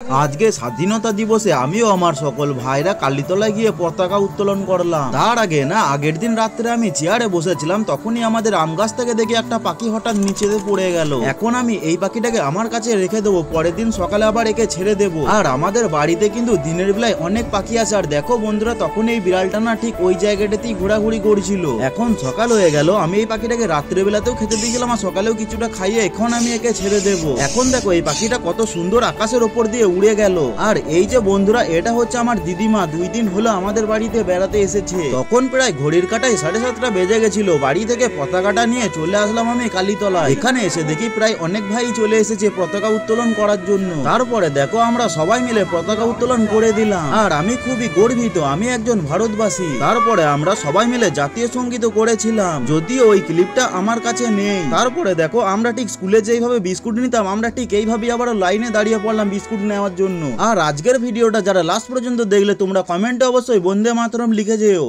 আজকে স্বাধীনতা দিবসে আমিও আমার সকল ভাইরা কালীতলায় গিয়ে পতাকা উত্তোলন করলাম। তার আগে না, আগের দিন রাত্রে আমি চেয়ারে বসেছিলাম, তখনই আমাদের আম গাছ থেকে দেখি একটা পাখি হঠাৎ নিচে পড়ে গেল। এখন আমি এই পাখিটাকে আমার কাছে রেখে দেবো, পরের দিন সকালে আবার একে ছেড়ে দেবো। আর আমাদের বাড়িতে কিন্তু দিনের বেলায় অনেক পাখি আছে। আর দেখো বন্ধুরা, তখন এই বিড়ালটা না ঠিক ওই জায়গাটাতেই ঘোরাঘুরি করছিল। এখন সকাল হয়ে গেল, আমি এই পাখিটাকে রাত্রে বেলাতেও খেতে দিয়েছিলাম আর সকালেও কিছুটা খাইয়ে এখন আমি একে ছেড়ে দেবো। এখন দেখো এই পাখিটা কত সুন্দর আকাশের ওপর দিয়ে উড়ে গেল। আর এই যে বন্ধুরা, এটা হচ্ছে আমার দিদিমা, 2 দিন হলো আমাদের বাড়িতে বেড়াতে এসেছে। তখন প্রায় ঘড়ির কাটায় 7:30 বেজে গেছিল। বাড়ি থেকে পতাকাটা নিয়ে চলে আসলাম আমি কালীতলায়। এখানে এসে দেখি প্রায় অনেক ভাই চলে এসেছে পতাকা উত্তোলন করার জন্য। তারপরে দেখো আমরা সবাই মিলে পতাকা উত্তোলন করে দিলাম। আর আমি খুবই গর্বিত, আমি একজন ভারতবাসী। তারপরে আমরা সবাই মিলে জাতীয় সঙ্গীত করেছিলাম, যদিও ওই ক্লিপটা আমার কাছে নেই। তারপরে দেখো আমরা ঠিক স্কুলে যেইভাবে বিস্কুট নিতাম, আমরা ঠিক এইভাবে আবার লাইনে দাঁড়িয়ে পড়লাম বিস্কুট নেওয়ার জন্য। আর আজকের ভিডিওটা যারা লাস্ট পর্যন্ত দেখলে, তোমরা কমেন্টে অবশ্যই বন্দে মাতরম লিখে যেও।